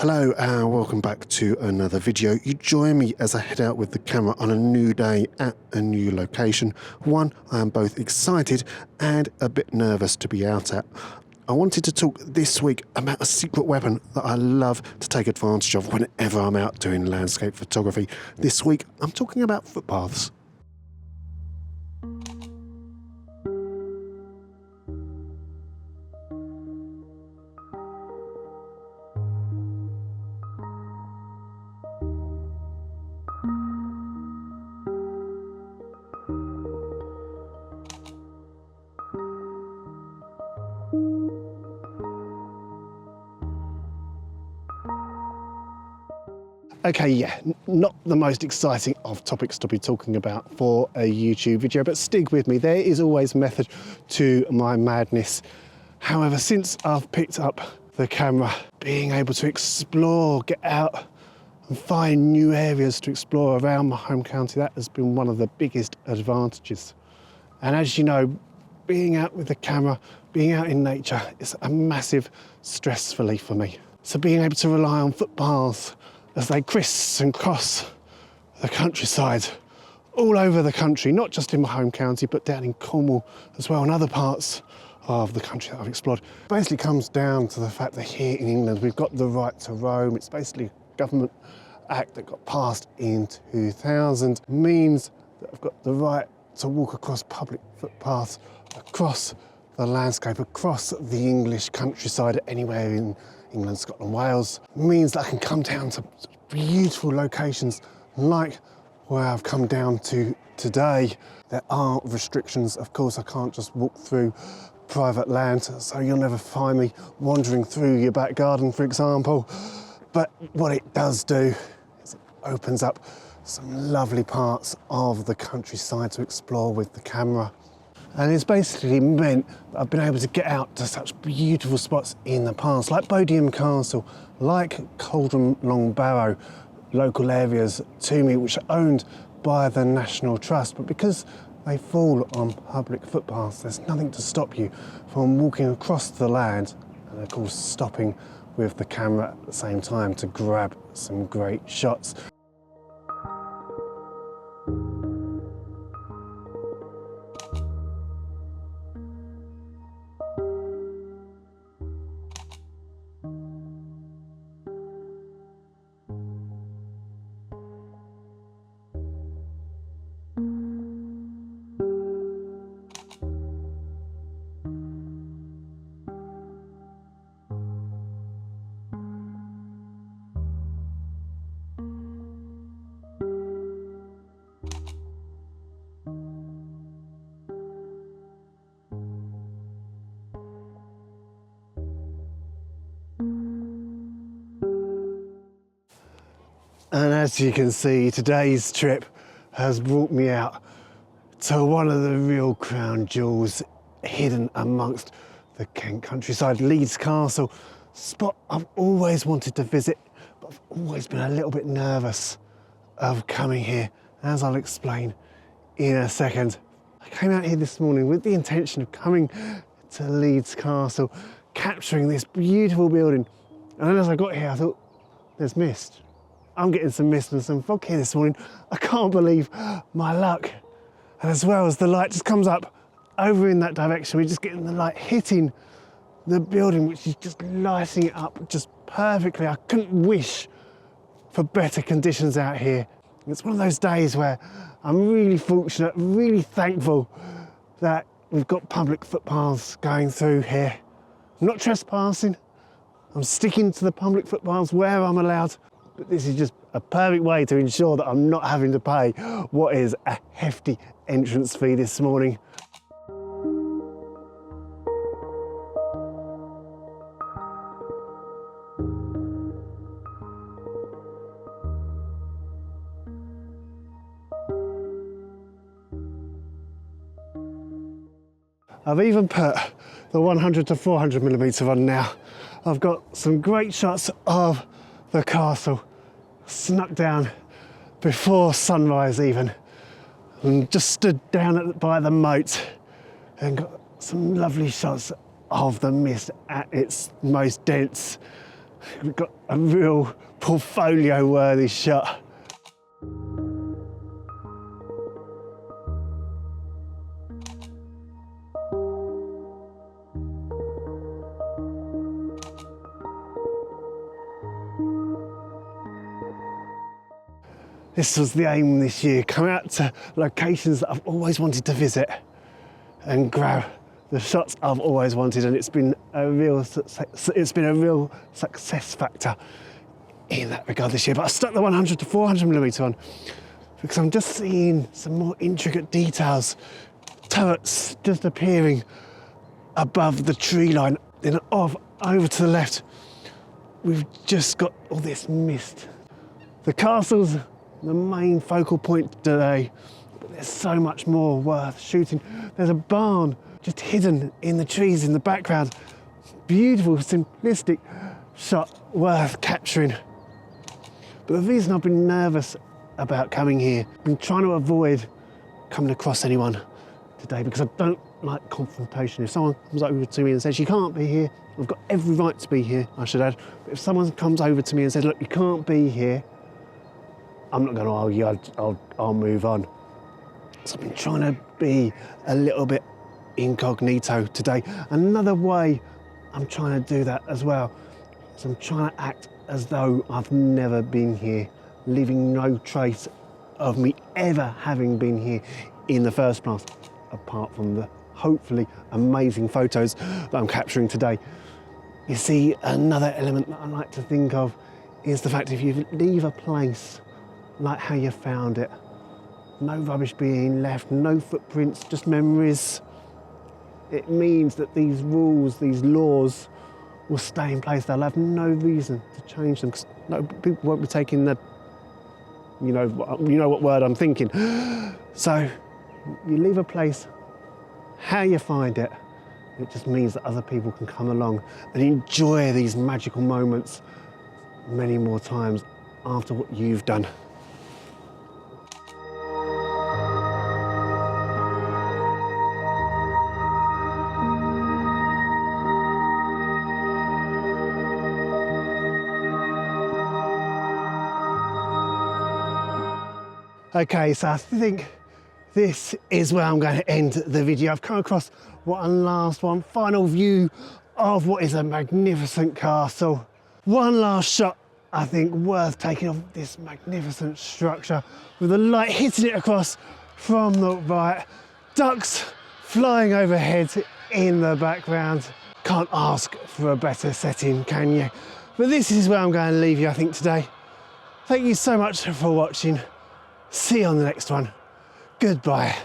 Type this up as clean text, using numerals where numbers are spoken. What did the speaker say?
Hello and welcome back to another video. You join me as I head out with the camera on a new day at a new location. One, I am both excited and a bit nervous to be out at. I wanted to talk this week about a secret weapon that I love to take advantage of whenever I'm out doing landscape photography. This week, I'm talking about footpaths. Okay, yeah, not the most exciting of topics to be talking about for a YouTube video, but stick with me. There is always method to my madness. However, since I've picked up the camera, being able to explore, get out and find new areas to explore around my home county, that has been one of the biggest advantages. And as you know, being out with the camera, being out in nature is a massive stress relief for me. So being able to rely on footpaths as they criss and cross the countryside all over the country, not just in my home county, but down in Cornwall as well, and other parts of the country that I've explored. It basically comes down to the fact that here in England, we've got the right to roam. It's basically a government act that got passed in 2000, means that I've got the right to walk across public footpaths, across the landscape, across the English countryside, anywhere in England, Scotland, Wales. Means that I can come down to beautiful locations like where I've come down to today. There are restrictions, of course. I can't just walk through private land, so you'll never find me wandering through your back garden, for example. But what it does do is it opens up some lovely parts of the countryside to explore with the camera. And it's basically meant that I've been able to get out to such beautiful spots in the past, like Bodiam Castle, like Cauldron Long Barrow, local areas to me which are owned by the National Trust. But because they fall on public footpaths, there's nothing to stop you from walking across the land and of course stopping with the camera at the same time to grab some great shots. And as you can see, today's trip has brought me out to one of the real crown jewels hidden amongst the Cant countryside, Leeds Castle. Spot I've always wanted to visit, but I've always been a little bit nervous of coming here, as I'll explain in a second. I came out here this morning with the intention of coming to Leeds Castle, capturing this beautiful building. And then as I got here, I thought, there's mist. I'm getting some mist and some fog here this morning. I can't believe my luck. And as well as the light just comes up over in that direction, we're just getting the light hitting the building, which is just lighting it up just perfectly. I couldn't wish for better conditions out here. It's one of those days where I'm really fortunate, really thankful that we've got public footpaths going through here. I'm not trespassing. I'm sticking to the public footpaths where I'm allowed. But this is just a perfect way to ensure that I'm not having to pay what is a hefty entrance fee this morning. I've even put the 100 to 400mm on now. I've got some great shots of the castle, snuck down before sunrise even, and just stood down by the moat and got some lovely shots of the mist at its most dense. We've got a real portfolio-worthy shot. This was the aim this year, come out to locations that I've always wanted to visit and grab the shots I've always wanted, and it's been a real success factor in that regard this year. But I stuck the 100 to 400mm on because I'm just seeing some more intricate details, turrets just appearing above the tree line. Then off over to the left, we've just got all this mist. The castle's the main focal point today, but there's so much more worth shooting. There's a barn just hidden in the trees in the background. Beautiful, simplistic shot worth capturing. But the reason I've been nervous about coming here, I've been trying to avoid coming across anyone today because I don't like confrontation. If someone comes over to me and says, you can't be here, I've got every right to be here, I should add. But if someone comes over to me and says, look, you can't be here, I'm not going to argue, I'll move on. So I've been trying to be a little bit incognito today. Another way I'm trying to do that as well is I'm trying to act as though I've never been here, leaving no trace of me ever having been here in the first place, apart from the hopefully amazing photos that I'm capturing today. You see, another element that I like to think of is the fact if you leave a place like how you found it, no rubbish being left, no footprints, just memories, it means that these rules, these laws will stay in place. They'll have no reason to change them because no, people won't be taking the, you know what word I'm thinking. So you leave a place, how you find it, it just means that other people can come along and enjoy these magical moments many more times after what you've done. Okay, so I think this is where I'm going to end the video. I've come across one final view of what is a magnificent castle. One last shot, I think, worth taking of this magnificent structure with the light hitting it across from the right. Ducks flying overhead in the background. Can't ask for a better setting, can you? But this is where I'm going to leave you, I think, today. Thank you so much for watching. See you on the next one. Goodbye.